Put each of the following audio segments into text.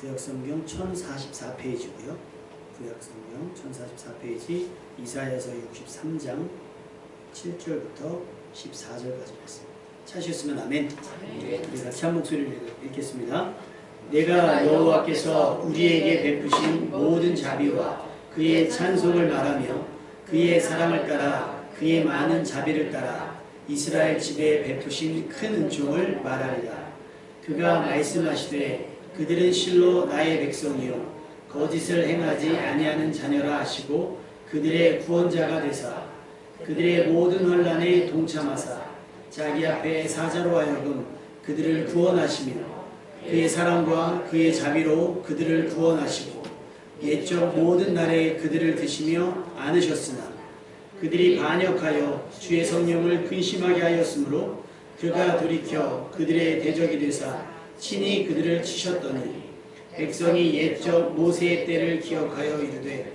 구약성경 1044페이지고요. 구약성경 1044페이지 이사야서 63장 7절부터 14절까지 말씀. 찾으셨으면 아멘. 우리 같이 한 목소리를 읽겠습니다. 내가 여호와께서 우리에게 베푸신 모든 자비와 그의 찬송을 말하며 그의 사랑을 따라 그의 많은 자비를 따라 이스라엘 집에 베푸신 큰 은총을 말하리라. 그가 말씀하시되 그들은 실로 나의 백성이요 거짓을 행하지 아니하는 자녀라 하시고 그들의 구원자가 되사 그들의 모든 환난에 동참하사 자기 앞에 사자로 하여금 그들을 구원하시며 그의 사랑과 그의 자비로 그들을 구원하시고 옛적 모든 날에 그들을 드시며 안으셨으나 그들이 반역하여 주의 성령을 근심하게 하였으므로 그가 돌이켜 그들의 대적이 되사 친히 그들을 치셨더니 백성이 옛적 모세의 때를 기억하여 이르되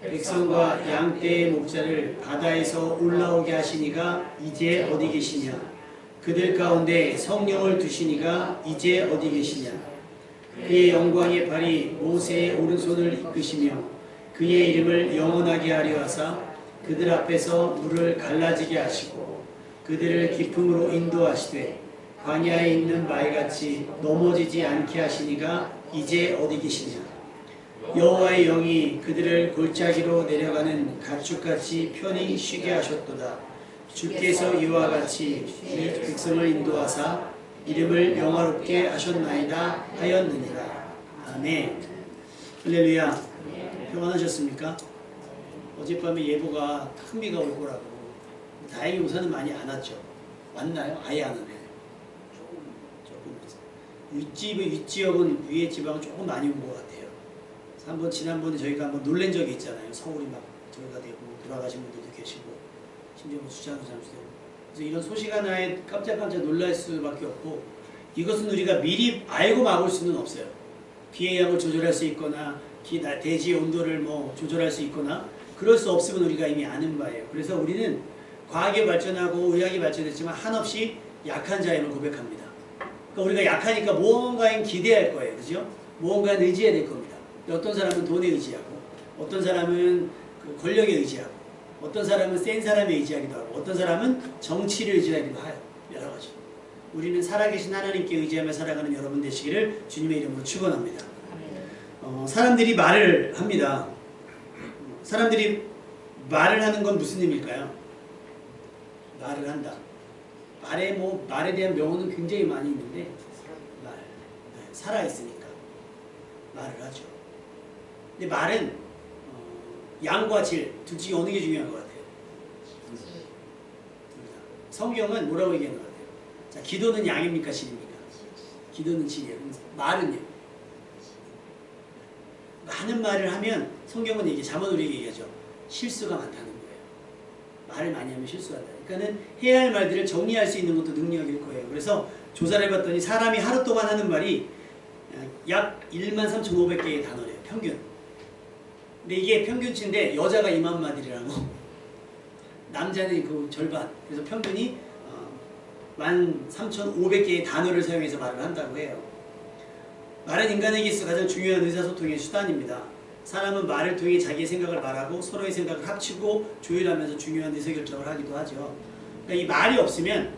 백성과 양떼의 목자를 바다에서 올라오게 하시니가 이제 어디 계시냐. 그들 가운데 성령을 두시니가 이제 어디 계시냐. 그의 영광의 팔이 모세의 오른손을 이끄시며 그의 이름을 영원하게 하려 하사 그들 앞에서 물을 갈라지게 하시고 그들을 깊음으로 인도하시되 광야에 있는 바위같이 넘어지지 않게 하시니가 이제 어디 계시냐. 여호와의 영이 그들을 골짜기로 내려가는 가축같이 편히 쉬게 하셨도다. 주께서 이와 같이 이 백성을 인도하사 이름을 영화롭게 하셨나이다 하였느니라. 아멘. 할렐루야. 평안하셨습니까? 어젯밤에 예보가 큰 비가 올 거라고. 다행히 우산은 많이 안 왔죠. 왔나요? 아예 안 오네요. 조금. 윗지역은 위에 지방은 조금 많이 온 것 같아요. 지난번에 저희가 한번 놀란 적이 있잖아요. 서울이 막 저희가 되고 돌아가신 분들도 계시고 심지어 수장도 잠수되고. 그래서 이런 소식 하나에 깜짝깜짝 놀랄 수밖에 없고 이것은 우리가 미리 알고 막을 수는 없어요. 비의 양을 조절할 수 있거나 대지의 온도를 조절할 수 있거나 그럴 수 없으면 우리가 이미 아는 바예요. 그래서 우리는 과학이 발전하고 의학이 발전했지만 한없이 약한 자임을 고백합니다. 그러니까 우리가 약하니까 무언가에 기대할 거예요. 그죠? 무언가에 의지해야 될 겁니다. 어떤 사람은 돈에 의지하고 어떤 사람은 그 권력에 의지하고 어떤 사람은 센 사람에 의지하기도 하고 어떤 사람은 정치를 의지하기도 하요. 여러 가지. 우리는 살아계신 하나님께 의지하며 살아가는 여러분 되시기를 주님의 이름으로 축원합니다. 사람들이 말을 합니다. 사람들이 말을 하는 건 무슨 의미일까요? 말을 한다. 말에 대한 명언은 굉장히 많이 있는데 살아있으니까 말을 하죠. 근데 말은 양과 질 둘 중에 어느 게 중요한 것 같아요? 성경은 뭐라고 얘기하는 것 같아요? 자, 기도는 양입니까 질입니까? 기도는 질이에요. 말은요? 많은 말을 하면 성경은 잠언으로 얘기하죠. 실수가 많다는 거예요. 말을 많이 하면 실수한다. 그러니까는 해야 할 말들을 정리할 수 있는 것도 능력일 거예요. 그래서 조사를 해봤더니 사람이 하루 동안 하는 말이 약 13,500개의 단어래요. 평균. 근데 이게 평균치인데 여자가 2만 마디라고 남자는 그 절반. 그래서 평균이 13,500개의 단어를 사용해서 말을 한다고 해요. 말은 인간에게 있어 가장 중요한 의사소통의 수단입니다. 사람은 말을 통해 자기의 생각을 말하고 서로의 생각을 합치고 조율하면서 중요한 의사결정을 하기도 하죠. 그러니까 이 말이 없으면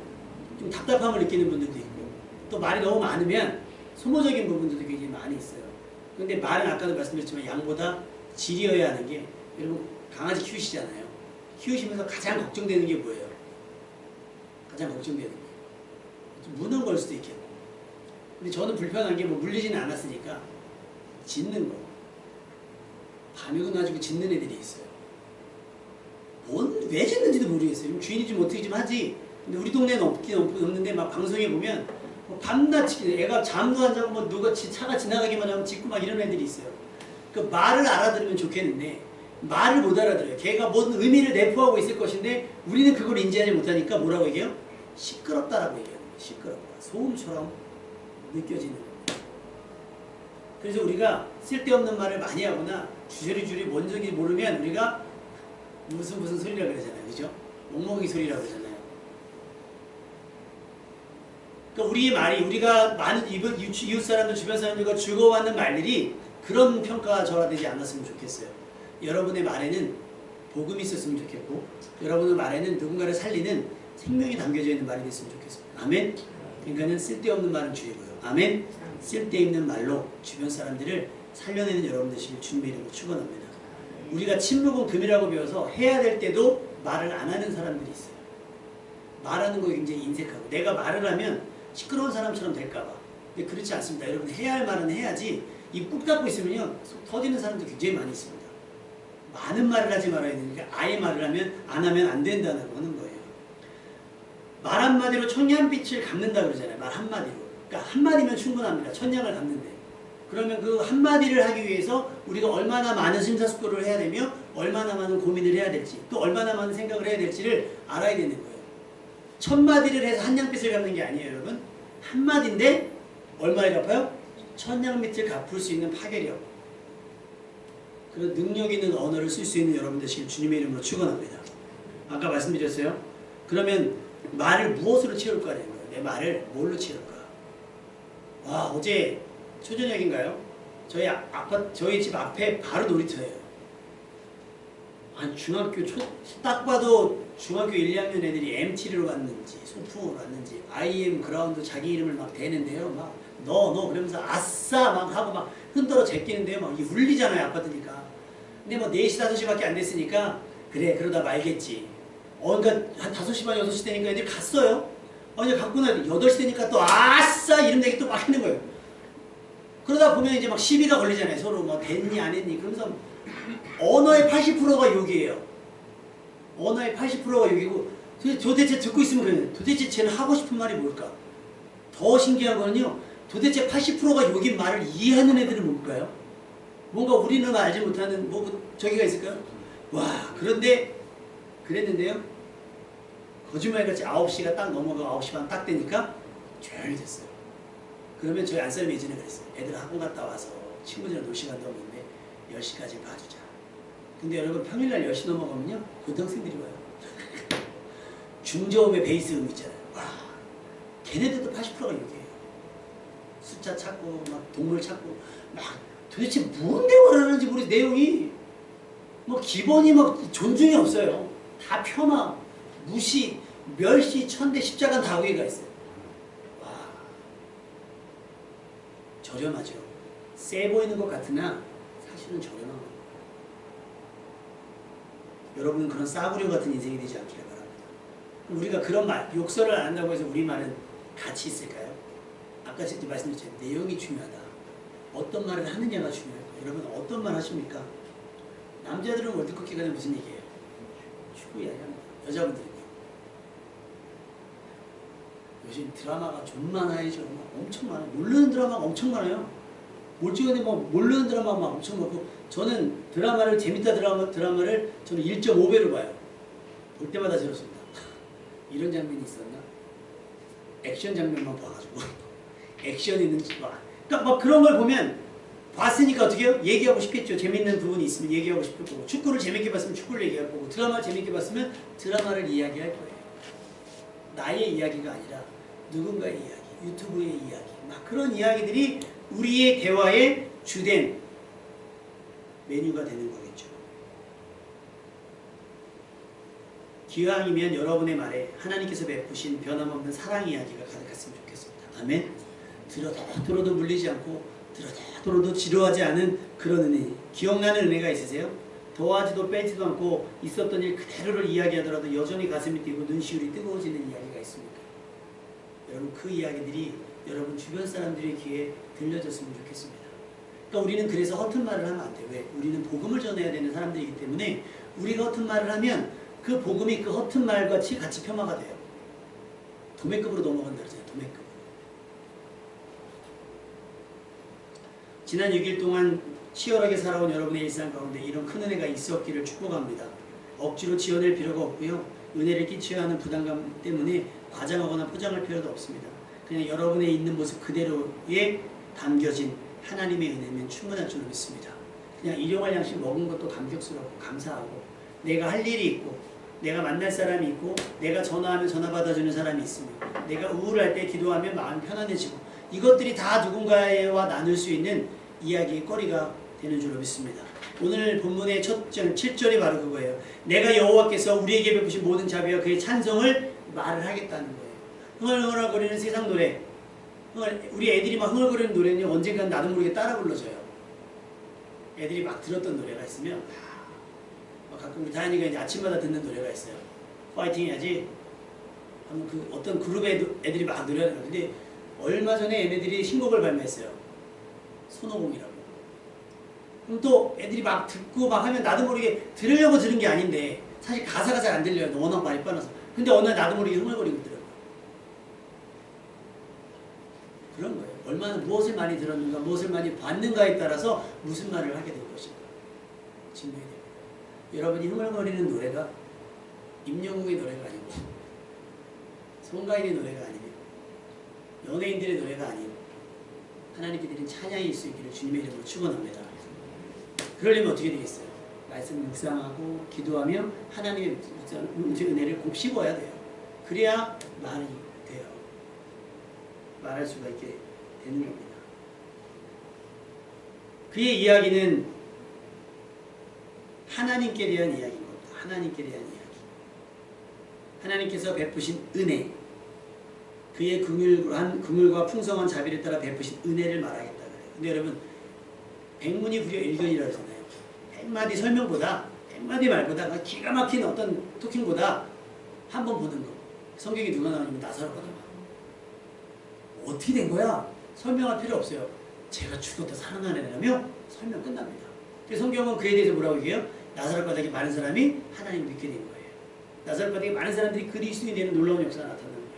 좀 답답함을 느끼는 분들도 있고 또 말이 너무 많으면 소모적인 부분들도 굉장히 많이 있어요. 그런데 말은 아까도 말씀드렸지만 양보다 질이어야 하는 게 여러분 강아지 키우시잖아요. 키우시면서 가장 걱정되는 게 뭐예요? 가장 걱정되는 게 좀 무는 걸 수도 있겠고 근데 저는 불편한 게 물리지는 않았으니까 짖는 거. 밤에 가지고 짖는 애들이 있어요. 왜 짖는지도 모르겠어요. 주인이 좀 어떻게 좀 하지. 근데 우리 동네는 없는데 막 방송에 보면 밤낮 짖는 애가 잠도 안 자고 누가 차가 지나가기만 하면 짖고 막 이런 애들이 있어요. 그 말을 알아들으면 좋겠는데 말을 못 알아들어요. 걔가 뭔 의미를 내포하고 있을 것인데 우리는 그걸 인지하지 못하니까 뭐라고 얘기해요? 시끄럽다라고 얘기해요. 시끄럽다. 소음처럼 느껴지는 겁니다. 그래서 우리가 쓸데없는 말을 많이 하거나 주저리 뭔지 모르면 우리가 무슨 소리라고 그러잖아요. 그죠? 멍멍이 소리라고 그러잖아요. 그러니까 우리의 말이 우리가 많은 이웃 사람들 주변 사람들과 주고받는 말들이 그런 평가가 저하되지 않았으면 좋겠어요. 여러분의 말에는 복음이 있었으면 좋겠고 여러분의 말에는 누군가를 살리는 생명이 담겨져 있는 말이 됐으면 좋겠습니다. 아멘. 그러니까는 쓸데없는 말은 줄이고요. 아멘. 쓸데있는 말로 주변 사람들을 살려내는 여러분 되시길 주님의 이름으로 축원합니다. 우리가 침묵은 금이라고 배워서 해야 될 때도 말을 안 하는 사람들이 있어요. 말하는 거 굉장히 인색하고 내가 말을 하면 시끄러운 사람처럼 될까봐. 근데 그렇지 않습니다. 여러분 해야 할 말은 해야지. 입 꾹 닫고 있으면요 속 터지는 사람도 굉장히 많이 있습니다. 많은 말을 하지 말아야 되니까 아예 말을 하면 안 하면 안 된다는 하는 거예요. 말 한마디로 천냥빛을 갚는다 그러잖아요. 말 한마디로. 그러니까 한마디면 충분합니다. 천냥을 갚는데. 그러면 그 한마디를 하기 위해서 우리가 얼마나 많은 심사숙고를 해야 되며 얼마나 많은 고민을 해야 될지 또 얼마나 많은 생각을 해야 될지를 알아야 되는 거예요. 천마디를 해서 한냥빛을 갚는 게 아니에요. 여러분. 한마디인데 얼마에 갚아요? 천냥빛을 갚을 수 있는 파괴력. 그런 능력 있는 언어를 쓸 수 있는 여러분 되시길 주님의 이름으로 축원합니다. 아까 말씀드렸어요. 그러면 말을 무엇으로 채울 거냐는 거예요. 내 말을 뭘로 채울까? 와 어제 초저녁인가요? 저희 집 앞에 바로 놀이터예요. 아니 중학교 딱 봐도 중학교 1, 2학년 애들이 MT를 왔는지 소풍을 왔는지 IM 그라운드 자기 이름을 막 대는데요. 막 너 그러면서 아싸 막 하고 막 흔들어 제끼는데요. 막 울리잖아요. 아파트니까. 근데 뭐 4시 5시밖에 안 됐으니까 그래 그러다 말겠지. 그러니까 한 5시 반 6시 되니까 애들이 갔어요. 이제 갔구나. 8시 되니까 또 아싸 이름 내기 또 막 하는 거예요. 그러다 보면 이제 막 시비가 걸리잖아요. 서로 뭐 됐니 안 했니. 그러면서 언어의 80%가 욕이에요. 언어의 80%가 욕이고 도대체 듣고 있으면 그래요. 도대체 쟤는 하고 싶은 말이 뭘까? 더 신기한 거는요. 도대체 80%가 욕인 말을 이해하는 애들은 뭘까요? 뭔가 우리는 알지 못하는 저기가 있을까요? 와 그런데 그랬는데요. 거짓말같이 9시가 딱 넘어가고 9시 반 딱 되니까 조용히 됐어요. 그러면 저희 안쌤이 예전에 그랬어요. 애들 학원 갔다 와서 친구들이랑 놀 시간도 없는데 10시까지 봐주자. 근데 여러분 평일날 10시 넘어가면요. 고등학생들이 와요. 중저음의 베이스 음 있잖아요. 와, 걔네들도 80%가 욕이에요. 숫자 찾고 막 동물 찾고 막 도대체 뭔 대화를 하는지 모르겠어요. 내용이 뭐 기본이 막 존중이 없어요. 다 폄하, 무시, 멸시, 천대, 십자가 다 위에가 있어요. 와, 저렴하죠. 세 보이는 것 같으나 사실은 저렴한 겁니다. 여러분은 그런 싸구려 같은 인생이 되지 않기를 바랍니다. 우리가 그런 말, 욕설을 안 한다고 해서 우리 말은 가치 있을까요? 아까 제가 말씀드렸죠. 내용이 중요하다. 어떤 말을 하느냐가 중요해요. 여러분 어떤 말 하십니까? 남자들은 월드컵 기간에 무슨 얘기해요? 축구 이야기합니다. 여자분들은요? 요즘 드라마가 좀 많아요. 엄청 많아요. 모르는 드라마가 엄청 많아요. 몰지간에 막 모르는 드라마가 막 엄청 많고 저는 드라마를 재밌다 드라마를 저는 1.5배로 봐요. 볼 때마다 즐겁습니다. 이런 장면이 있었나? 액션 장면만 봐가지고 액션 있는지 봐. 그러니까 막 그런 걸 보면 봤으니까 어떻게 해요? 얘기하고 싶겠죠. 재밌는 부분이 있으면 얘기하고 싶을 거고 축구를 재밌게 봤으면 축구를 얘기할 거고 드라마 재밌게 봤으면 드라마를 이야기할 거예요. 나의 이야기가 아니라 누군가의 이야기, 유튜브의 이야기 막 그런 이야기들이 우리의 대화의 주된 메뉴가 되는 거겠죠. 기왕이면 여러분의 말에 하나님께서 베푸신 변함없는 사랑 이야기가 가득했으면 좋겠습니다. 아멘. 들어도 물리지 않고 들어도 지루하지 않은 그런 은혜. 기억나는 은혜가 있으세요? 더하지도 빼지도 않고 있었던 일 그대로를 이야기하더라도 여전히 가슴이 뛰고 눈시울이 뜨거워지는 이야기가 있습니까? 여러분 그 이야기들이 여러분 주변 사람들의 귀에 들려졌으면 좋겠습니다. 그러니까 우리는 그래서 허튼 말을 하면 안 돼요. 왜? 우리는 복음을 전해야 되는 사람들이기 때문에 우리가 허튼 말을 하면 그 복음이 그 허튼 말같이 같이 폄하가 돼요. 도매급으로 넘어간다 그러잖아요. 도매급. 지난 6일 동안 치열하게 살아온 여러분의 일상 가운데 이런 큰 은혜가 있었기를 축복합니다. 억지로 지어낼 필요가 없고요. 은혜를 끼쳐야 하는 부담감 때문에 과장하거나 포장할 필요도 없습니다. 그냥 여러분의 있는 모습 그대로에 담겨진 하나님의 은혜면 충분할 줄 믿습니다. 그냥 일용할 양식 먹은 것도 감격스럽고 감사하고 내가 할 일이 있고 내가 만날 사람이 있고 내가 전화하면 전화 받아주는 사람이 있으며 내가 우울할 때 기도하면 마음이 편안해지고 이것들이 다 누군가와 나눌 수 있는 이야기의 거리가 되는 줄로 믿습니다. 오늘 본문의 첫 절 7절이 바로 그거예요. 내가 여호와께서 우리에게 베푸신 모든 자비와 그의 찬송을 말을 하겠다는 거예요. 흥얼흥얼거리는 세상 노래, 우리 애들이 막 흥얼거리는 노래는 언젠간 나도 모르게 따라 불러줘요. 애들이 막 들었던 노래가 있으면 가끔 우리 다현이가 이제 아침마다 듣는 노래가 있어요. 파이팅 해야지. 그 어떤 그룹의 애들이 막 노래하는 거예요. 근데 얼마 전에 얘네들이 신곡을 발매했어요. 손오공이라고. 그럼 또 애들이 막 듣고 막 하면 나도 모르게 들으려고 들은 게 아닌데 사실 가사가 잘 안 들려요. 워낙 많이 빠져서. 근데 어느 날 나도 모르게 흥얼거리고 있더라고요. 그런 거예요. 얼마나 무엇을 많이 들었는가, 무엇을 많이 봤는가에 따라서 무슨 말을 하게 될 것인가 증명이 됩니다. 여러분이 흥얼거리는 노래가 임영웅의 노래가 아니고 송가인의 노래가 아니며 연예인들의 노래가 아니고 하나님께 드린 찬양이 있을 수 있기를 주님의 이름으로 축원합니다. 그러려면 어떻게 되겠어요? 말씀 묵상하고 기도하며 하나님의 은혜를 곱씹어야 돼요. 그래야 말이 돼요. 말할 수가 있게 되는 겁니다. 그의 이야기는 하나님께 대한 이야기인 겁니다. 하나님께 대한 이야기. 하나님께서 베푸신 은혜, 그의 긍휼과 풍성한 자비를 따라 베푸신 은혜를 말하겠다 그래요. 근데 여러분, 백문이 불여 일견이라고 하잖아요. 100마디 설명보다, 100마디 말보다 기가 막힌 어떤 토킹보다 한 번 보는 거. 성경에 누가 나오냐면 나사로거든요. 어떻게 된 거야? 설명할 필요 없어요. 제가 죽었다 살아나느라며 설명 끝납니다. 그래서 성경은 그에 대해서 뭐라고 얘기해요? 나사로 바닥에 많은 사람이 하나님을 믿게 된 거예요. 나사로 바닥에 많은 사람들이 그리스도인이 되는 놀라운 역사가 나타나는 거예요.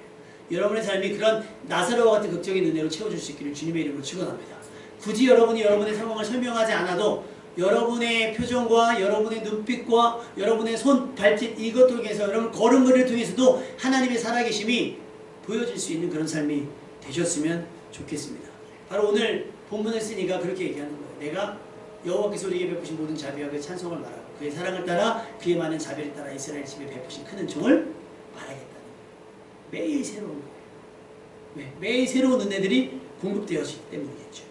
여러분의 삶이 그런 나사로와 같은 극적인 은혜로 채워줄 수 있기를 주님의 이름으로 축원합니다. 굳이 여러분이 여러분의 상황을 설명하지 않아도 여러분의 표정과 여러분의 눈빛과 여러분의 손, 발짓 이것들 통해서 여러분 걸음걸이를 통해서도 하나님의 살아계심이 보여질 수 있는 그런 삶이 되셨으면 좋겠습니다. 바로 오늘 본문을 쓰니까 그렇게 얘기하는 거예요. 내가 여호와께서 우리에게 베푸신 모든 자비와 그의 찬송을 말하고 그의 사랑을 따라 그의 많은 자비를 따라 이스라엘 집에 베푸신 큰 은총을 말하겠다는 거예요. 매일 새로운 거예요. 왜? 매일 새로운 은혜들이 공급되어지기 때문이겠죠.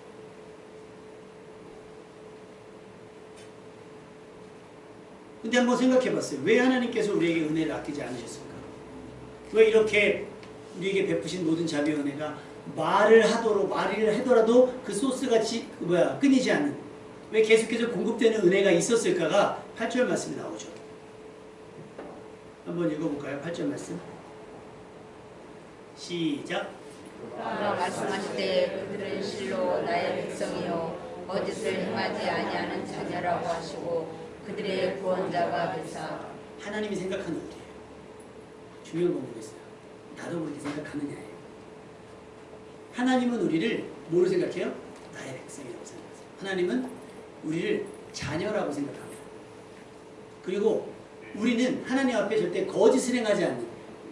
근데 한번 생각해봤어요. 왜 하나님께서 우리에게 은혜를 아끼지 않으셨을까? 왜 이렇게 우리에게 베푸신 모든 자비와 은혜가 말을 하더라도 그 소스같이 끊이지 않는, 왜 계속해서 공급되는 은혜가 있었을까가 8절 말씀이 나오죠. 한번 읽어볼까요? 8절 말씀 시작. 말씀하실 때 그들은 실로 나의 백성이요 거짓을 행하지 아니하는 자녀라고 하시고 그들의 구원자가 되사. 하나님이 생각하는 우리예요. 중요한 건 뭐겠어요? 나도 그렇게 생각하느냐예요. 하나님은 우리를 뭐로 생각해요? 나의 백성이라고 생각하세요. 하나님은 우리를 자녀라고 생각합니다. 그리고 우리는 하나님 앞에 절대 거짓을 행하지 않는,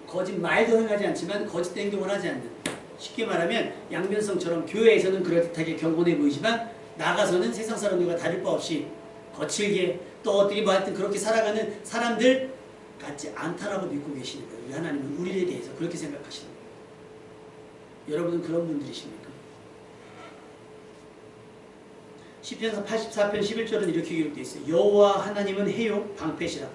거짓말도 행하지 않지만 거짓 행동을 하지 않는, 쉽게 말하면 양변성처럼 교회에서는 그럴듯하게 경건해 보이지만 나가서는 세상 사람들과 다를 바 없이 거칠게 또 어떻게 뭐 하여튼 그렇게 살아가는 사람들 같지 않다라고 믿고 계시는 거예요. 하나님은 우리에 대해서 그렇게 생각하시는 거예요. 여러분은 그런 분들이십니까? 시편 84편 11절은 이렇게 기록되어 있어요. 여호와 하나님은 해요 방패시라.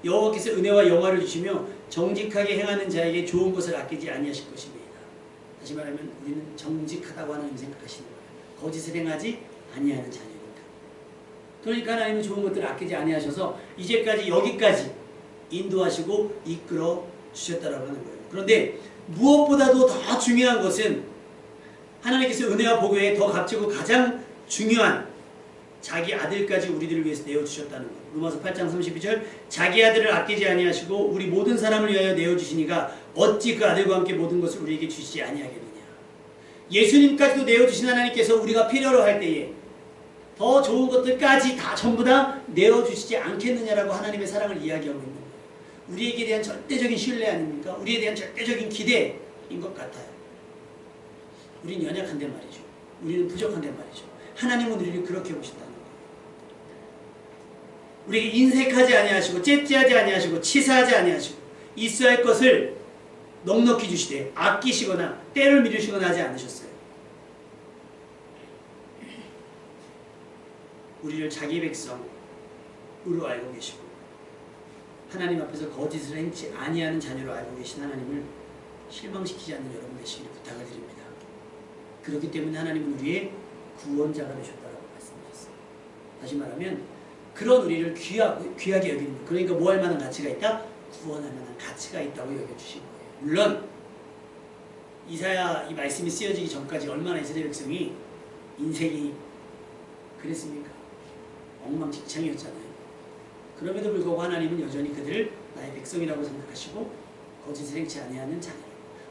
여호와께서 은혜와 영화를 주시며 정직하게 행하는 자에게 좋은 것을 아끼지 아니하실 것입니다. 다시 말하면 우리는 정직하다고 하나님 생각하시는 거예요. 거짓을 행하지 아니하는 자녀입니다. 그러니까 하나님은 좋은 것들을 아끼지 아니하셔서 이제까지 여기까지 인도하시고 이끌어 주셨다라고 하는 거예요. 그런데 무엇보다도 더 중요한 것은 하나님께서 은혜와 복 외에 더 값지고 가장 중요한 자기 아들까지 우리들을 위해서 내어주셨다는 것. 로마서 8장 32절 자기 아들을 아끼지 아니하시고 우리 모든 사람을 위하여 내어주시니가 어찌 그 아들과 함께 모든 것을 우리에게 주시지 아니하겠느냐. 예수님까지도 내어주신 하나님께서 우리가 필요로 할 때에 더 좋은 것들까지 다 전부 다 내어주시지 않겠느냐라고 하나님의 사랑을 이야기하고 있는 거예요. 우리에게 대한 절대적인 신뢰 아닙니까? 우리에 대한 절대적인 기대인 것 같아요. 우린 연약한데 말이죠. 우리는 부족한데 말이죠. 하나님은 우리를 그렇게 보신다는 거예요. 우리에게 인색하지 아니하시고 째째하지 아니하시고 치사하지 아니하시고 있어야 할 것을 넉넉히 주시되 아끼시거나 때를 미루시거나 하지 않으셨어요. 우리를 자기 백성으로 알고 계시고 하나님 앞에서 거짓을 행치 아니하는 자녀로 알고 계신 하나님을 실망시키지 않는 여러분 되시기를 부탁을 드립니다. 그렇기 때문에 하나님은 우리의 구원자가 되셨다라고 말씀하셨어요. 다시 말하면 그런 우리를 귀하게 여기는 것. 그러니까 뭐 할 만한 가치가 있다? 구원할 만한 가치가 있다고 여겨주신 거예요. 물론 이사야 이 말씀이 쓰여지기 전까지 얼마나 이스라엘 백성이 인생이 그랬습니까? 엉망진창이었잖아요. 그럼에도 불구하고 하나님은 여전히 그들을 나의 백성이라고 생각하시고 거짓을 행치 아니하는 자녀.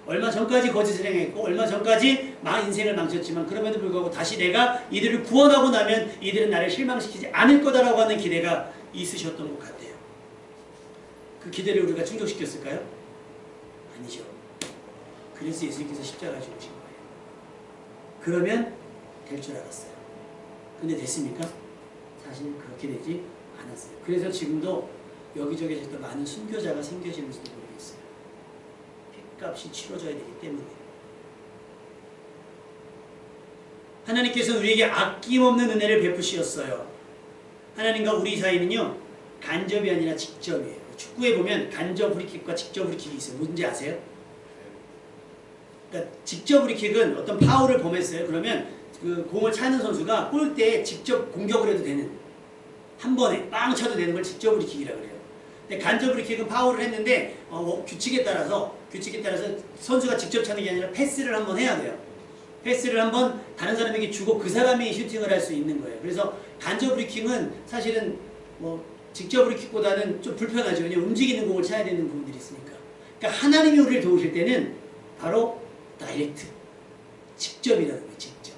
얼마 전까지 거짓을 행했고 얼마 전까지 인생을 망쳤지만 그럼에도 불구하고 다시 내가 이들을 구원하고 나면 이들은 나를 실망시키지 않을 거다라고 하는 기대가 있으셨던 것 같아요. 그 기대를 우리가 충족시켰을까요? 아니죠. 그래서 예수님께서 십자가에 죽으신 거예요. 그러면 될 줄 알았어요. 근데 됐습니까? 사실 그렇게 되지 않았어요. 그래서 지금도 여기저기서 많은 순교자가 생겨지는지도 모르겠어요. 핏값이 치러져야 되기 때문에. 하나님께서 우리에게 아낌없는 은혜를 베푸셨어요. 하나님과 우리 사이는요 간접이 아니라 직접이에요. 축구에 보면 간접 프리킥과 직접 프리킥이 있어요. 뭔지 아세요? 그러니까 직접 프리킥은 어떤 파울을 범했어요. 그러면 그 공을 차는 선수가 골대에 직접 공격을 해도 되는, 한 번에 빵 쳐도 되는 걸 직접 프리킥이라고 그래요. 근데 간접 프리킥은 파울을 했는데 규칙에 따라서 선수가 직접 차는 게 아니라 패스를 한번 해야 돼요. 패스를 한번 다른 사람에게 주고 그 사람이 슈팅을 할 수 있는 거예요. 그래서 간접 프리킥은 사실은 직접 프리킥보다는 좀 불편하죠. 왜냐면 움직이는 공을 차야 되는 부분들이 있으니까. 그러니까 하나님이 우리를 도우실 때는 바로 다이렉트, 직접이라는 거예요. 직접.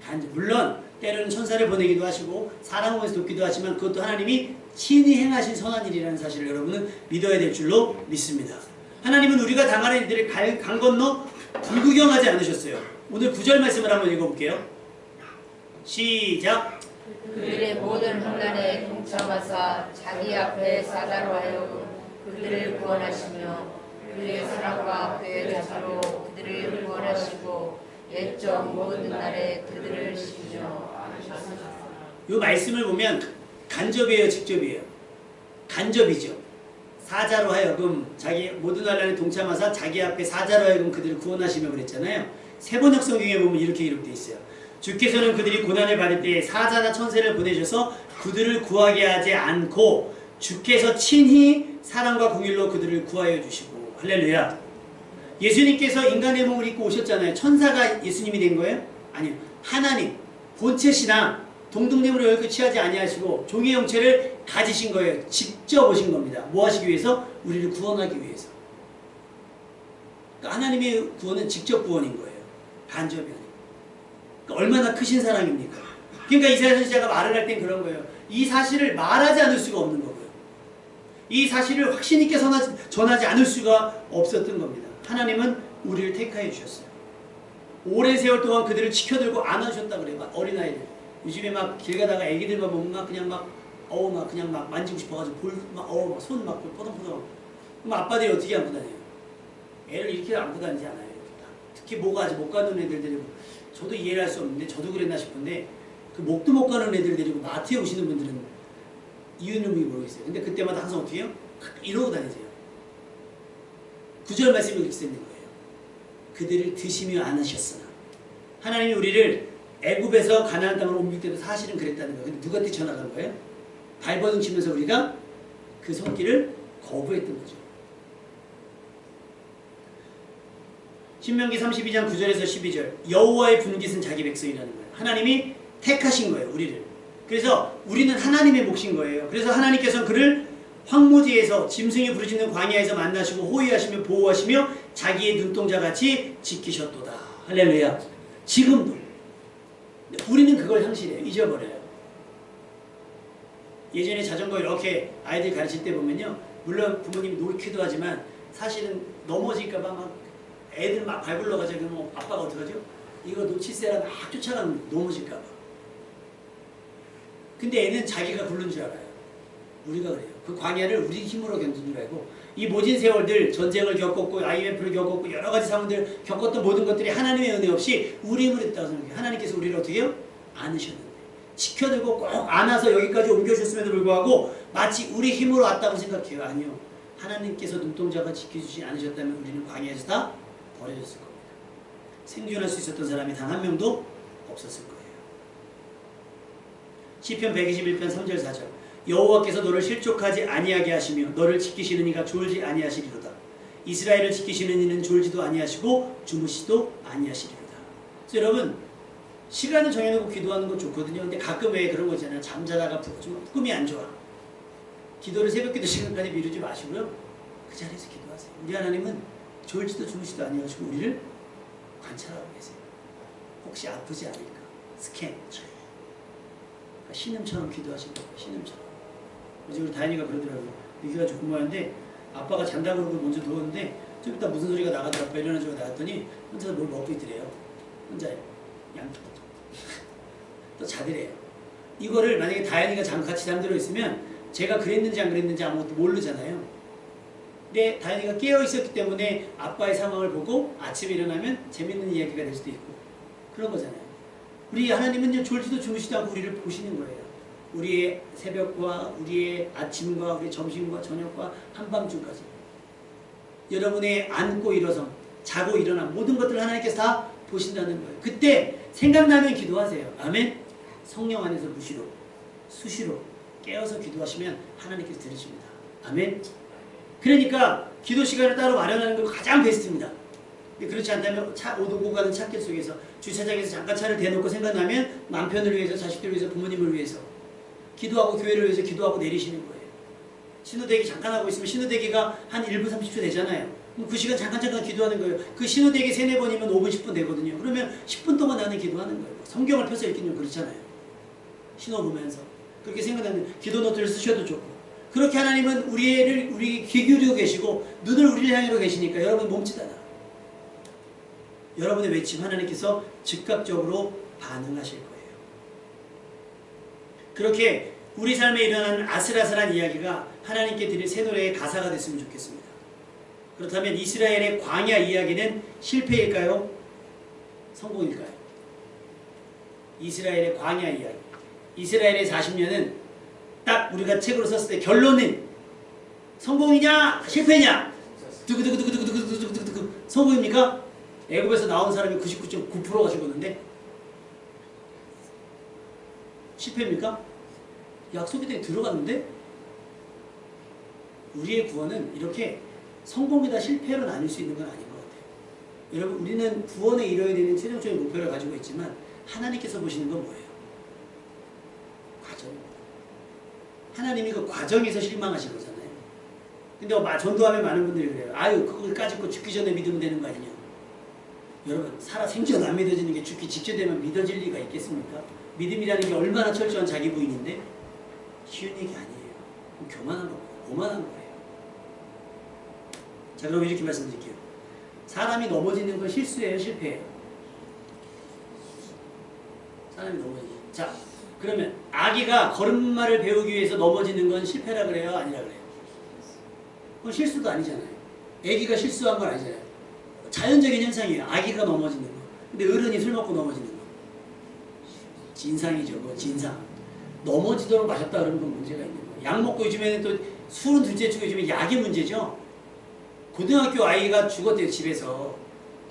간접. 물론 때로는 천사를 보내기도 하시고 사람을 보내서 돕기도 하지만 그것도 하나님이 친히 행하신 선한 일이라는 사실을 여러분은 믿어야 될 줄로 믿습니다. 하나님은 우리가 당하는 일들을 강 건너 불구경하지 않으셨어요. 오늘 9절 말씀을 한번 읽어볼게요. 시작. 그들의 모든 환난에 동참하사 자기 앞에 사자로 하여금 그들을 구원하시며 그의 사랑과 그의 자비로 그들을 구원하시고 옛적 모든 날에 그들을 심려 하셨습니다. 이 말씀을 보면 간접이에요, 직접이에요? 간접이죠. 사자로 하여금 자기 모든 환난에 동참하사 자기 앞에 사자로 하여금 그들을 구원하시며 그랬잖아요. 세번역 성경에 보면 이렇게 기록되어 있어요. 주께서는 그들이 고난을 받을 때에 사자나 천사를 보내셔서 그들을 구하게 하지 않고 주께서 친히 사랑과 공일로 그들을 구하여 주시고. 할렐루야. 예수님께서 인간의 몸을 입고 오셨잖아요. 천사가 예수님이 된 거예요? 아니요. 하나님 본체 신앙 동등됨으로 열고 취하지 아니하시고 종의 형체를 가지신 거예요. 직접 오신 겁니다. 뭐 하시기 위해서? 우리를 구원하기 위해서. 그러니까 하나님의 구원은 직접 구원인 거예요. 간접이 아니고. 그러니까 얼마나 크신 사랑입니까? 그러니까 이사야 선지자가 말을 할 땐 그런 거예요. 이 사실을 말하지 않을 수가 없는 거고요. 이 사실을 확신 있게 전하지 않을 수가 없었던 겁니다. 하나님은 우리를 택하여 주셨어요. 오랜 세월 동안 그들을 지켜들고 안아주셨다 그래요. 막 어린아이들. 요즘에 막 길 가다가 애기들만 보면 막 그냥 막 그냥 막 만지고 싶어가지고 손 막 포동포동. 그럼 아빠들이 어떻게 안고 다녀요? 애를 이렇게 안고 다니지 않아요. 특히 목 아직 못 가는 애들 데리고, 저도 이해를 할 수 없는데 저도 그랬나 싶은데 그 목도 못 가는 애들 데리고 마트에 오시는 분들은 이유는 모르겠어요. 근데 그때마다 항상 어떻게 해요? 이러고 다니세요. 9절 말씀이 이렇게 쓰는 거예요. 그들을 드시며 안으셨으나. 하나님이 우리를 애굽에서 가나안 땅으로 옮길 때도 사실은 그랬다는 거예요. 근데 누가 뛰쳐나간 거예요? 발버둥 치면서 우리가 그 손길을 거부했던 거죠. 신명기 32장 9절에서 12절. 여호와의 분깃은 자기 백성이라는 거예요. 하나님이 택하신 거예요. 우리를. 그래서 우리는 하나님의 몫인 거예요. 그래서 하나님께서는 그를 황무지에서 짐승이 부르짖는 광야에서 만나시고 호위하시며 보호하시며 자기의 눈동자같이 지키셨도다. 할렐루야. 지금도 우리는 그걸 상실해요. 잊어버려요. 예전에 자전거 이렇게 아이들 가르칠 때 보면요, 물론 부모님이 놓기도 하지만 사실은 넘어질까봐 막 애들 막 밟으러가지고 뭐 아빠가 어떡하죠? 이거 놓칠세라 막 쫓아가는 넘어질까봐. 근데 애는 자기가 굴른 줄 알아요. 우리가 그래요. 그 광야를 우리 힘으로 견디는 줄 알고 이 모진 세월들 전쟁을 겪었고 IMF를 겪었고 여러 가지 상황들 겪었던 모든 것들이 하나님의 은혜 없이 우리 힘으로 됐다고 생각해요. 하나님께서 우리를 어떻게 해요? 안으셨는데 지켜들고 꼭 안아서 여기까지 옮겨주셨음에도 불구하고 마치 우리 힘으로 왔다고 생각해요. 아니요. 하나님께서 눈동자가 지켜주지 않으셨다면 우리는 광야에서 다 버려졌을 겁니다. 생존할 수 있었던 사람이 단 한 명도 없었을 거예요. 시편 121편 3절 4절 여호와께서 너를 실족하지 아니하게 하시며 너를 지키시는 이가 졸지 아니하시리로다. 이스라엘을 지키시는 이는 졸지도 아니하시고 주무시도 아니하시리로다. 그래서 여러분 시간을 정해놓고 기도하는 건 좋거든요. 근데 가끔 왜 그런 거 있잖아요. 잠자다가 좀 꿈이 안 좋아. 기도를 새벽기도 시간까지 미루지 마시고요. 그 자리에서 기도하세요. 우리 하나님은 졸지도 주무시도 아니하시고 우리를 관찰하고 계세요. 혹시 아프지 않을까? 스캔. 신음처럼 기도하시는 거예요. 신음처럼. 어제 우리 다현이가 그러더라고요. 여기가 조금 많은데 아빠가 잔다고 그러고 먼저 누웠는데 좀 이따 무슨 소리가 나가더라고요. 일어나서 나갔더니 혼자서 뭘 먹고 있더래요. 혼자요. 양쪽. 또 자더래요. 이거를 만약에 다현이가 같이 잠들어 있으면 제가 그랬는지 안 그랬는지 아무것도 모르잖아요. 근데 다현이가 깨어 있었기 때문에 아빠의 상황을 보고 아침에 일어나면 재밌는 이야기가 될 수도 있고 그런 거잖아요. 우리 하나님은요 졸지도 주무시도 않고 우리를 보시는 거예요. 우리의 새벽과 우리의 아침과 우리의 점심과 저녁과 한밤중까지 여러분의 앉고 일어서 자고 일어나 모든 것들을 하나님께서 다 보신다는 거예요. 그때 생각나면 기도하세요. 아멘. 성령 안에서 무시로 수시로 깨어서 기도하시면 하나님께서 들으십니다. 아멘. 그러니까 기도 시간을 따로 마련하는 게 가장 베스트입니다. 그렇지 않다면 오고 가는 차길 속에서 주차장에서 잠깐 차를 대놓고 생각나면 남편을 위해서 자식들을 위해서 부모님을 위해서 기도하고 교회를 위해서 기도하고 내리시는 거예요. 신호대기 잠깐 하고 있으면 신호대기가 한 1분 30초 되잖아요. 그럼 그 시간 잠깐 기도하는 거예요. 그 신호대기 3-4번이면 5분 10분 되거든요. 그러면 10분 동안 나는 기도하는 거예요. 성경을 펴서 읽기는 그렇잖아요. 신호 보면서 그렇게 생각하면 기도 노트를 쓰셔도 좋고 그렇게 하나님은 우리 귀 기울이고 계시고 눈을 우리를 향하고 계시니까 여러분 몸짓 하나 여러분의 외침 하나님께서 즉각적으로 반응하실 거예요. 그렇게 우리 삶에 일어나는 아슬아슬한 이야기가 하나님께 드릴 새 노래의 가사가 됐으면 좋겠습니다. 그렇다면 이스라엘의 광야 이야기는 실패일까요? 성공일까요? 이스라엘의 광야 이야기. 이스라엘의 40년은 딱 우리가 책으로 썼을 때 결론은 성공이냐 실패냐? 두구두구두구두구두구두구두구 성공입니까? 애굽에서 나온 사람이 99.9%가 죽었는데 실패입니까? 약속의 땅에 들어갔는데 우리의 구원은 이렇게 성공이다 실패로 나눌 수 있는 건 아닌 것 같아요. 여러분 우리는 구원에 이뤄야 되는 최종적인 목표를 가지고 있지만 하나님께서 보시는 건 뭐예요? 과정입니다. 하나님이 그 과정에서 실망하신 거잖아요. 근데 전도하면 많은 분들이 그래요. 아유 그거까지 거 죽기 전에 믿으면 되는 거 아니냐. 여러분 살아 생전 안 믿어지는 게 죽기 직전 되면 믿어질 리가 있겠습니까? 믿음이라는 게 얼마나 철저한 자기 부인인데 쉬운 얘기 아니에요. 교만한 거예요. 오만한 거예요. 자 그럼 이렇게 말씀드릴게요. 사람이 넘어지는 건 실수예요? 실패예요? 사람이 넘어지죠. 자 그러면 아기가 걸음마를 배우기 위해서 넘어지는 건 실패라 그래요? 아니라 그래요? 그건 실수도 아니잖아요. 아기가 실수한 건 아니잖아요. 자연적인 현상이에요. 아기가 넘어지는 거. 근데 어른이 술 먹고 넘어지는 거. 진상이죠. 그거 진상. 넘어지도록 마셨다 그러면 그건 문제가 있는 거예요. 약 먹고 요즘에는 또 술은 둘째치고 요즘에 약이 문제죠. 고등학교 아이가 죽었대요. 집에서.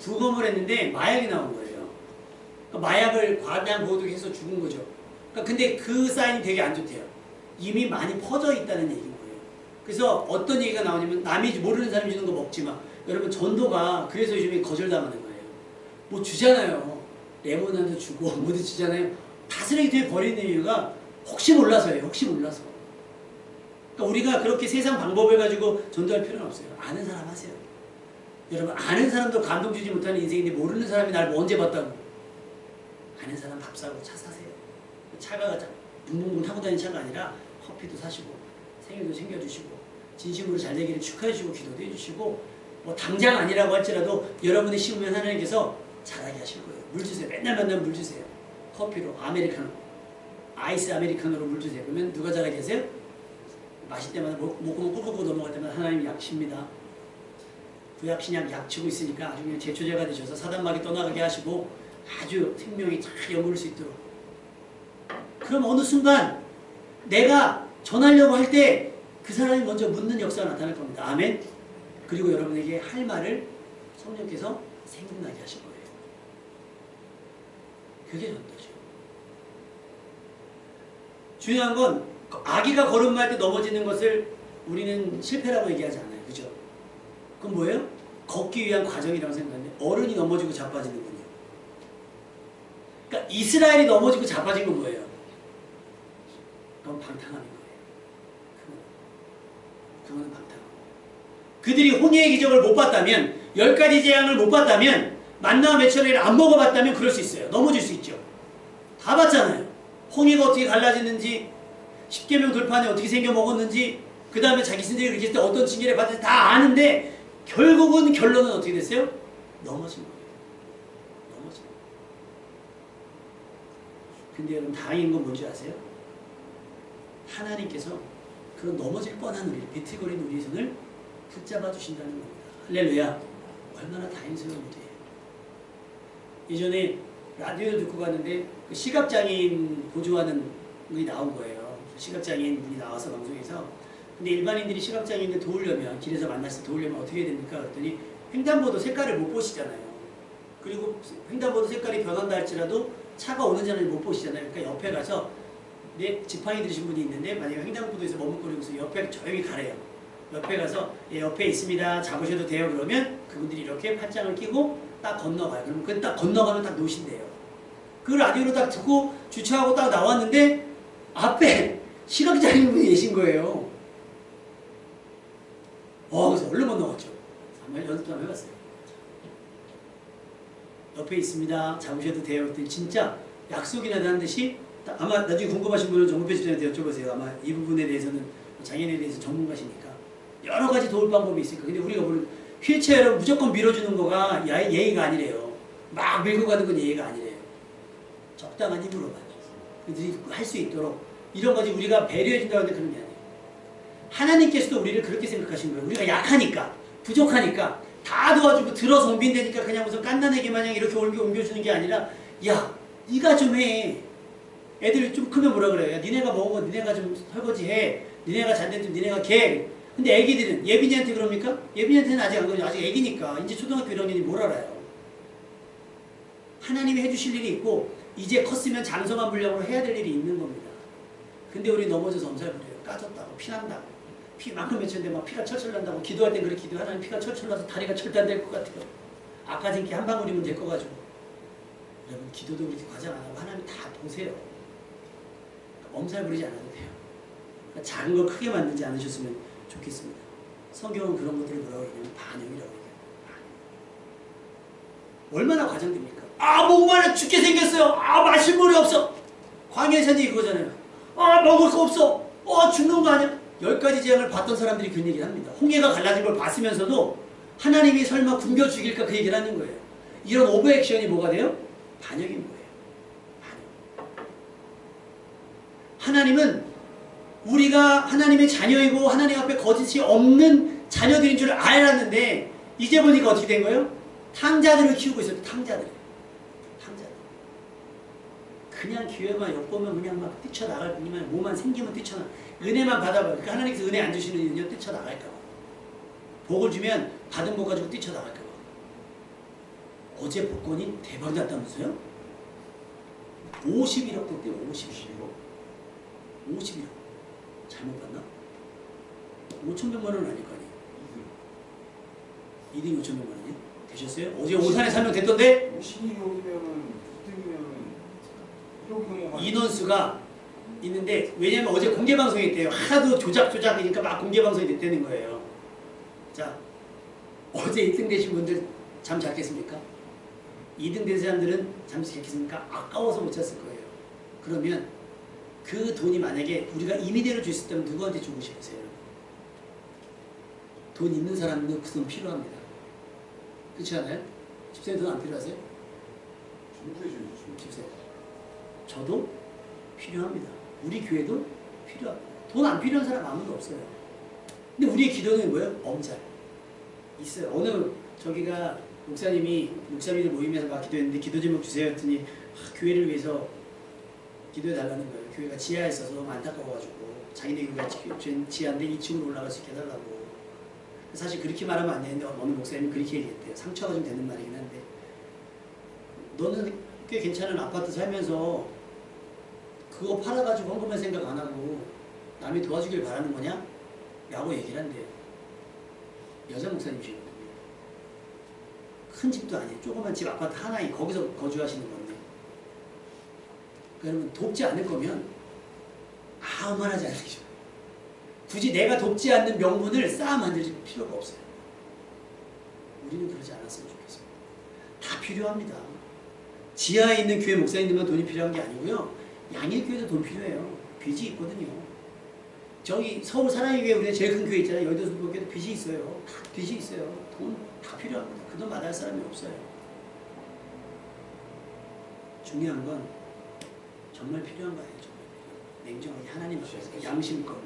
부검을 했는데 마약이 나온 거예요. 그러니까 마약을 과다한 보도해서 죽은 거죠. 그러니까 근데 그 사인이 되게 안 좋대요. 이미 많이 퍼져 있다는 얘기인 거예요. 그래서 어떤 얘기가 나오냐면 남이 모르는 사람이 주는 거 먹지 마. 여러분 전도가 그래서 요즘에 거절당하는 거예요. 뭐 주잖아요. 레몬한테 주고 뭐도 주잖아요. 다 쓰레기통에 버리는 이유가 혹시 몰라서예요. 혹시 몰라서. 그러니까 우리가 그렇게 세상 방법을 가지고 전도할 필요는 없어요. 아는 사람 하세요. 여러분 아는 사람도 감동 주지 못하는 인생인데 모르는 사람이 날 언제 봤다고. 아는 사람 밥 사고 차 사세요. 차가 붕붕붕 타고 다니는 차가 아니라 커피도 사시고 생일도 챙겨주시고 진심으로 잘 되기를 축하해주시고 기도도 해주시고 뭐 당장 아니라고 할지라도 여러분이 심으면 하나님께서 잘하게 하실 거예요. 물 주세요. 맨날 물 주세요. 커피로 아메리카노 아이스 아메리카노로 물 주세요. 그러면 누가 잘하게 하세요? 마실 때마다 목구멍 꾹꾹 넘어갈 때마다 하나님 약십니다. 구약신약 약치고 있으니까 아주 그냥 제초제가 되셔서 사단마귀 떠나가게 하시고 아주 생명이 잘 여물을 수 있도록. 그럼 어느 순간 내가 전하려고 할 때 그 사람이 먼저 묻는 역사가 나타날 겁니다. 아멘. 그리고 여러분에게 할 말을 성령께서 생각나게 하실 거예요. 그게 전도죠. 중요한 건 아기가 걸음마할 때 넘어지는 것을 우리는 실패라고 얘기하지 않아요. 그죠? 그건 뭐예요? 걷기 위한 과정이라고 생각하는데 어른이 넘어지고 자빠지는군요. 그러니까 이스라엘이 넘어지고 자빠진 건 뭐예요? 그건 방탕함인 거예요. 그거는 방탕함. 그들이 홍해의 기적을 못 봤다면 10가지 재앙을 못 봤다면 만나와 메추라기를 안 먹어봤다면 그럴 수 있어요. 넘어질 수 있죠. 다 봤잖아요. 홍해가 어떻게 갈라지는지 10계명 돌판에 어떻게 생겨 먹었는지 그 다음에 자기 신들이 그렇게 했을 때 어떤 징계를 받는지 다 아는데 결국은 결론은 어떻게 됐어요? 넘어진 거예요. 넘어진 거예요. 근데 여러분 다행인 건 뭔지 아세요? 하나님께서 그런 넘어질 뻔한 우리를 비틀거리는 우리의 손을 붙잡아 주신다는 겁니다. 할렐루야. 얼마나 다행스러운 일이에요. 예전에 라디오를 듣고 갔는데 그 시각장애인 보조하는 분이 나온 거예요. 시각장애인 분이 나와서 방송에서 근데 일반인들이 시각장애인을 도우려면 길에서 만났을 때 도우려면 어떻게 해야 됩니까? 그랬더니 횡단보도 색깔을 못 보시잖아요. 그리고 횡단보도 색깔이 변한다 할지라도 차가 오는 자는 못 보시잖아요. 그러니까 옆에 가서 지팡이 들으신 분이 있는데 만약에 횡단보도에서 머뭇거리면서 옆에 조용히 가래요. 옆에 가서 예, 옆에 있습니다. 잡으셔도 돼요. 그러면 그분들이 이렇게 팔짱을 끼고 딱 건너가요. 그러면 그 딱 건너가면 딱 놓으신대요. 그 라디오로 딱 듣고 주차하고 딱 나왔는데 앞에 시각장애인 분이 계신 거예요. 그래서 얼른 건너갔죠. 한번 연습 좀 해봤어요. 옆에 있습니다. 잡으셔도 돼요. 그랬더니 진짜 약속이나 하는 듯이 아마 나중에 궁금하신 분은 정부표 집장한테 여쭤보세요. 아마 이 부분에 대해서는 장애인에 대해서 전문가시니까 여러 가지 도울 방법이 있을 거예요. 근데 우리가 보는 휠체어를 무조건 밀어주는 거가 예의가 아니래요. 막 밀고 가는 건 예의가 아니래요. 적당한 힘으로만 그들이 할 수 있도록 이런 거지 우리가 배려해준다고 하는데 그런 게 아니에요. 하나님께서도 우리를 그렇게 생각하신 거예요. 우리가 약하니까 부족하니까 다 도와주고 들어 성빈되니까 그냥 무슨 깐난애기 마냥 이렇게 옮겨주는 게 아니라 야 네가 좀 해. 애들 좀 크면 뭐라 그래요? 야, 니네가 먹은 거 니네가 좀 설거지해. 니네가 잔대 좀 니네가 개. 근데 애기들은 예빈이한테 그럽니까? 예빈이한테는 아직 안 그러죠. 아직 애기니까. 이제 초등학교 1학년이 뭘 알아요? 하나님이 해주실 일이 있고 이제 컸으면 장성한 분량으로 해야 될 일이 있는 겁니다. 근데 우리 넘어져서 엄살 부려요. 까졌다고 피난다고. 피 만큼 맺혔는데 막 피가 철철 난다고 기도할 땐 그렇게 기도 하나님 피가 철철 나서 다리가 철단될 것 같아요. 아까 진기 한 방울이면 될 거 가지고. 여러분 기도도 그렇게 과장 안 하고 하나님 다 보세요. 엄살 부리지 않아도 돼요. 그러니까 작은 걸 크게 만들지 않으셨으면 좋겠습니다. 성경은 그런 것들을 뭐라고 얘기하면 반영이라고 얘기해요. 얼마나 과장됩니까? 목마르 죽게 생겼어요. 마실 물이 없어. 광야에서는 이거잖아요. 먹을 거 없어. 죽는 거 아니야? 10가지 재앙을 봤던 사람들이 그런 얘기를 합니다. 홍해가 갈라진 걸 봤으면서도 하나님이 설마 굶겨 죽일까 그 얘기를 하는 거예요. 이런 오버액션이 뭐가 돼요? 반역인 거예요. 반역. 하나님은 우리가 하나님의 자녀이고 하나님 앞에 거짓이 없는 자녀들인 줄 알았는데 이제 보니까 어떻게 된 거예요? 탕자들을 키우고 있어요. 탕자들. 그냥 기회만 엿보면 그냥 막 뛰쳐나갈 뿐이면 뭐만 생기면 뛰쳐나가. 은혜만 받아봐요. 그러니까 하나님께서 은혜 안 주시는 이유는요. 뛰쳐나갈까봐. 복을 주면 받은 복 가지고 뛰쳐나갈까봐. 어제 복권이 대박 났다면서요? 51억 됐대요. 51억. 51억. 잘못 봤나? 5,100만 원 아닐 거 아니에요? 2등 5,100만 원이요? 되셨어요? 어제 오산에 살면 됐던데? 52억이면은 인원수가 있는데 왜냐면 어제 공개방송이 됐대요. 하도 조작이니까 막 공개방송이 됐다는 거예요. 자, 어제 1등 되신 분들 잠 잘 깼습니까? 2등 된 사람들은 잠 잘 깼습니까? 아까워서 못 잤을 거예요. 그러면 그 돈이 만약에 우리가 임의대로 줬을 때면 누구한테 주고 싶으세요? 돈 있는 사람은 그 돈 필요합니다. 그렇지 않아요? 집사님 돈 안 필요하세요? 집사님. 저도 필요합니다. 우리 교회도 필요합니다. 돈 안 필요한 사람 아무도 없어요. 근데 우리의 기도는 뭐예요? 엄살. 있어요. 어느 저기가 목사님들 모임에서 막 기도했는데 기도 제목 주세요 했더니 교회를 위해서 기도해 달라는 거예요. 교회가 지하에 있어서 너무 안타까워가지고 자기네 교회가 지하인데 2층으로 올라갈 수 있게 해달라고. 사실 그렇게 말하면 안 되는데 어느 목사님이 그렇게 얘기했대요. 상처가 좀 되는 말이긴 한데 너는 꽤 괜찮은 아파트 살면서 그거 팔아가지고 헌금할 생각 안 하고 남이 도와주길 바라는 거냐? 라고 얘기를 한대요. 여자 목사님이시거든요. 큰 집도 아니에요. 조그만 집 아파트 하나에 거기서 거주하시는 건데 그러면 돕지 않을 거면 아무 말 하지 않으죠. 굳이 내가 돕지 않는 명분을 쌓아 만들 필요가 없어요. 우리는 그러지 않았으면 좋겠습니다. 다 필요합니다. 지하에 있는 교회 목사님들만 돈이 필요한 게 아니고요. 양일교회도 돈 필요해요. 빚이 있거든요. 저기 서울 사랑의 교회 우리가 제일 큰 교회 있잖아요. 여의도 순복교회도 빚이 있어요. 다 빚이 있어요. 돈 다 필요합니다. 그 돈 마다할 사람이 없어요. 중요한 건 정말 필요한 거 아니에요. 정말 냉정하게 하나님 앞에서 양심껏.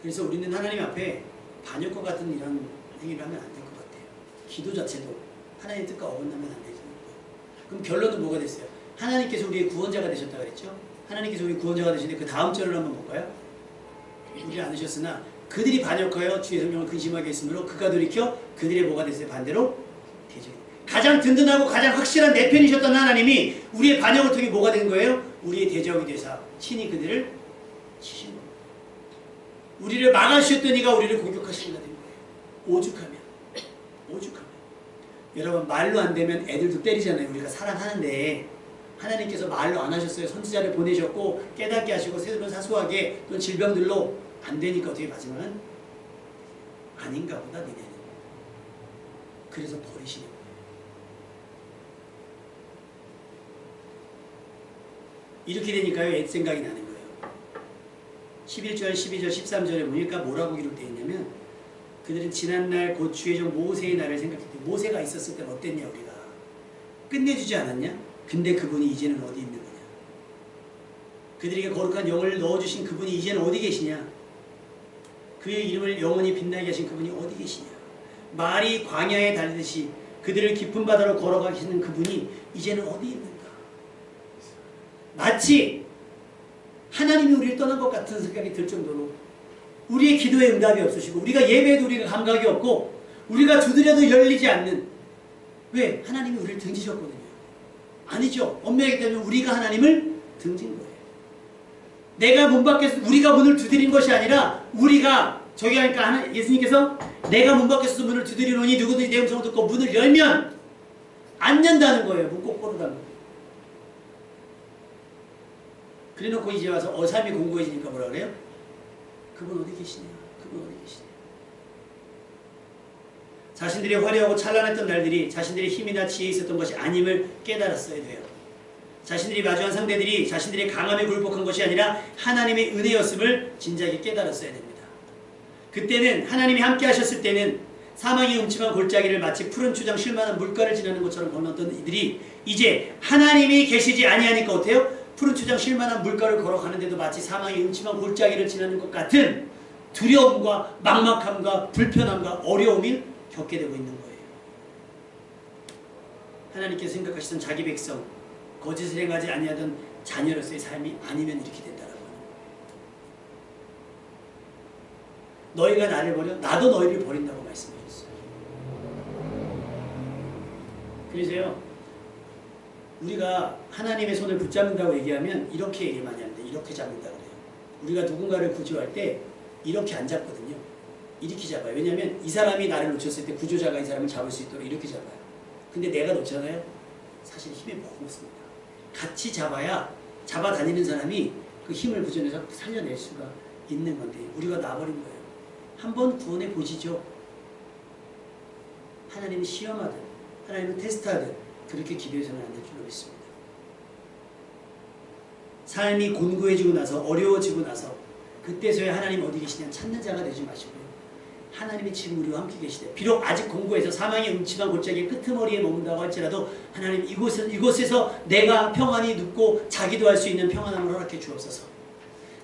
그래서 우리는 하나님 앞에 반역과 같은 이런 행위를 하면 안 될 것 같아요. 기도 자체도 하나님의 뜻과 어긋나면 안 되죠. 그럼 결론은 뭐가 됐어요? 하나님께서 우리의 구원자가 되셨다 그랬죠? 하나님께서 우리 구원자가 되시는데 그 다음 절을 한번 볼까요? 우리 않으셨으나 그들이 반역하여 주의 성령을 근심하게 했으므로 그가 돌이켜 그들의 뭐가 됐어요? 반대로 대적이. 가장 든든하고 가장 확실한 내 편이셨던 하나님이 우리의 반역을 통해 뭐가 된 거예요? 우리의 대적이 되사 친히 그들을 치신 겁니다. 우리를 막아주셨던 이가 우리를 공격하시는 가 된 거예요. 오죽하면. 여러분 말로 안 되면 애들도 때리잖아요. 우리가 사랑하는데 하나님께서 말로 안 하셨어요. 선지자를 보내셨고 깨닫게 하시고 새로운 사소하게 또 질병들로 안 되니까 어떻게 마지막은 아닌가 보다 니네는. 그래서 버리시는 거예요. 이렇게 되니까요. 옛 생각이 나는 거예요. 11절, 12절, 13절에 보니까 뭐라고 기록되어 있냐면 그들은 지난날 곧 주의 종 모세의 날을 생각했대. 모세가 있었을 때는 어땠냐 우리가. 끝내주지 않았냐? 근데 그분이 이제는 어디 있는 거냐. 그들에게 거룩한 영을 넣어주신 그분이 이제는 어디 계시냐. 그의 이름을 영원히 빛나게 하신 그분이 어디 계시냐. 말이 광야에 달리듯이 그들을 깊은 바다로 걸어가시는 그분이 이제는 어디 있는가. 마치 하나님이 우리를 떠난 것 같은 생각이 들 정도로 우리의 기도에 응답이 없으시고 우리가 예배에도 우리가 감각이 없고 우리가 두드려도 열리지 않는. 왜? 하나님이 우리를 등지셨거든요. 아니죠. 엄밀하게 따지면 우리가 하나님을 등진 거예요. 내가 문 밖에서 우리가 문을 두드린 것이 아니라 우리가 저기 하니까 예수님께서 내가 문 밖에서 문을 두드리노니 누구든지 내 음성을 듣고 문을 열면 안 연다는 거예요. 문 꼭 걸어달라고. 그래놓고 이제 와서 어삼이 공고해지니까 뭐라 그래요? 그분 어디 계시냐? 그분 어디 계시냐? 자신들이 화려하고 찬란했던 날들이 자신들의 힘이나 지혜에 있었던 것이 아님을 깨달았어야 돼요. 자신들이 마주한 상대들이 자신들의 강함에 굴복한 것이 아니라 하나님의 은혜였음을 진작에 깨달았어야 됩니다. 그때는 하나님이 함께 하셨을 때는 사망이 음침한 골짜기를 마치 푸른 추장 쉴만한 물가를 지나는 것처럼 건넜던 이들이 이제 하나님이 계시지 아니하니까 어때요? 푸른 추장 쉴만한 물가를 걸어가는데도 마치 사망이 음침한 골짜기를 지나는 것 같은 두려움과 막막함과 불편함과 어려움을 겪게 되고 있는 거예요. 하나님께서 생각하시던 자기 백성, 거짓을 행하지 아니하던 자녀로서의 삶이 아니면 이렇게 된다라고 하는 거예요. 너희가 나를 버려 나도 너희를 버린다고 말씀하셨어요. 그래서요. 우리가 하나님의 손을 붙잡는다고 얘기하면 이렇게 얘기 많이 합니다. 이렇게 잡는다고 그래요. 우리가 누군가를 구조할 때 이렇게 안 잡거든요. 이렇게 잡아요. 왜냐하면 이 사람이 나를 놓쳤을 때 구조자가 이 사람을 잡을 수 있도록 이렇게 잡아요. 근데 내가 놓잖아요. 사실 힘이 먹었습니다. 같이 잡아야 잡아다니는 사람이 그 힘을 부전해서 살려낼 수가 있는 건데 우리가 놔버린 거예요. 한번 구원해 보시죠. 하나님은 시험하듯 하나님은 테스트하듯 그렇게 기도해서는 안 될 줄 믿습니다. 삶이 곤고해지고 나서 어려워지고 나서 그때서야 하나님 어디 계시냐 찾는 자가 되지 마시고요. 하나님이 지금 우리와 함께 계시대. 비록 아직 공고해서 사망의 음침한 골짜기 끄트머리에 머문다고 할지라도 하나님 이곳에서 내가 평안히 눕고 자기도 할 수 있는 평안함을 허락해 주옵소서.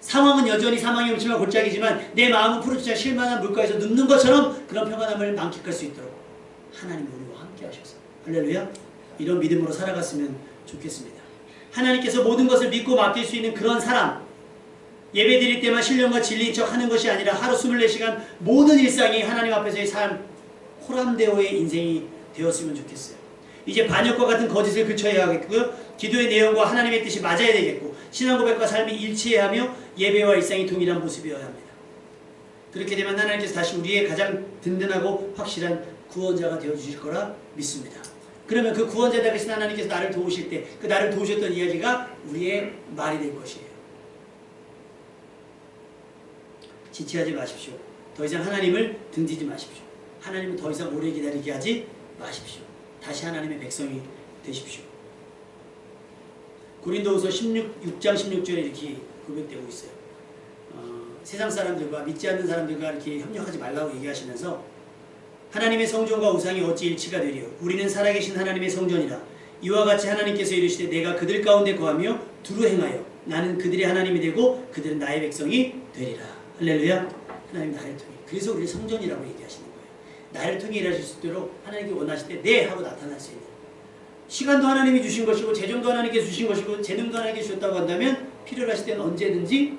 상황은 여전히 사망의 음침한 골짜기지만 내 마음은 푸르지자 실만한 물가에서 눕는 것처럼 그런 평안함을 만끽할 수 있도록 하나님이 우리와 함께 하셔서 할렐루야. 이런 믿음으로 살아갔으면 좋겠습니다. 하나님께서 모든 것을 믿고 맡길 수 있는 그런 사람, 예배 드릴 때만 신령과 진리인 척 하는 것이 아니라 하루 24시간 모든 일상이 하나님 앞에서의 삶, 호람대오의 인생이 되었으면 좋겠어요. 이제 반역과 같은 거짓을 그쳐야 하겠고요. 기도의 내용과 하나님의 뜻이 맞아야 되겠고 신앙 고백과 삶이 일치해야 하며 예배와 일상이 동일한 모습이어야 합니다. 그렇게 되면 하나님께서 다시 우리의 가장 든든하고 확실한 구원자가 되어주실 거라 믿습니다. 그러면 그 구원자 되신 하나님께서 나를 도우실 때 그 나를 도우셨던 이야기가 우리의 말이 될 것이에요. 지체하지 마십시오. 더 이상 하나님을 등지지 마십시오. 하나님은 더 이상 오래 기다리게 하지 마십시오. 다시 하나님의 백성이 되십시오. 고린도후서 6장 16절에 이렇게 고백되고 있어요. 세상 사람들과 믿지 않는 사람들과 이렇게 협력하지 말라고 얘기하시면서 하나님의 성전과 우상이 어찌 일치가 되리요. 우리는 살아계신 하나님의 성전이라. 이와 같이 하나님께서 이르시되 내가 그들 가운데 거하며 두루 행하여 나는 그들의 하나님이 되고 그들은 나의 백성이 되리라. 할렐루야. 하나님 나를 통해. 그래서 우리 성전이라고 얘기하시는 거예요. 나를 통해 일하실 수 있도록 하나님께 원하실 때 네 하고 나타날 수 있는. 시간도 하나님이 주신 것이고 재정도 하나님께 주신 것이고 재능도 하나님께 주셨다고 한다면 필요로 하실 때는 언제든지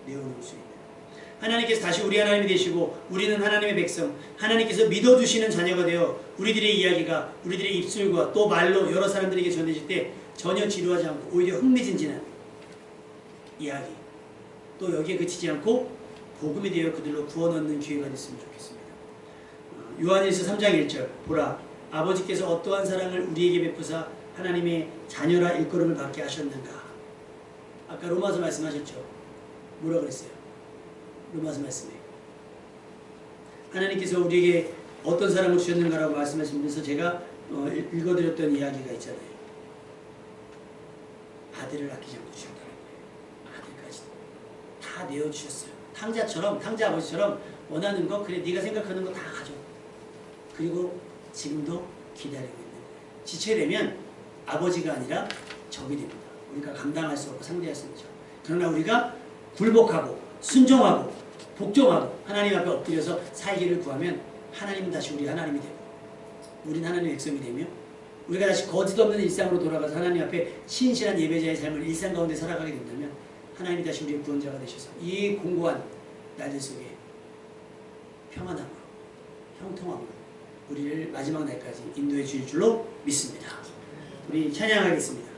내어놓을 수 있는. 하나님께서 다시 우리 하나님이 되시고 우리는 하나님의 백성, 하나님께서 믿어주시는 자녀가 되어 우리들의 이야기가 우리들의 입술과 또 말로 여러 사람들에게 전해질 때 전혀 지루하지 않고 오히려 흥미진진한 이야기, 또 여기에 그치지 않고 복음이 되어 그들로 구원 얻는 기회가 됐으면 좋겠습니다. 요한일서 3장 1절 보라 아버지께서 어떠한 사랑을 우리에게 베푸사 하나님의 자녀라 일컬음을 받게 하셨는가. 아까 로마서 말씀하셨죠. 뭐라 그랬어요? 로마서 말씀에 하나님께서 우리에게 어떤 사랑을 주셨는가라고 말씀하시면서 제가 읽어드렸던 이야기가 있잖아요. 아들을 아끼지 않고 주셨다는 거예요. 아들까지 다 내어주셨어요. 탕자 아버지처럼 원하는 거 그래 네가 생각하는 거 다 가져. 그리고 지금도 기다리고 있는 거예요. 지체되면 아버지가 아니라 적이 됩니다. 우리가 감당할 수 없고 상대할 수 없죠. 그러나 우리가 굴복하고 순종하고 복종하고 하나님 앞에 엎드려서 살기를 구하면 하나님은 다시 우리 하나님이 되고 우린 하나님의 백성이 되며 우리가 다시 거짓 없는 일상으로 돌아가서 하나님 앞에 신실한 예배자의 삶을 일상 가운데 살아가게 된다면 하나님이 다시 우리의 구원자가 되셔서 이 공고한 날들 속에 평안함으로 형통함으로 우리를 마지막 날까지 인도해 주실 줄로 믿습니다. 우리 찬양하겠습니다.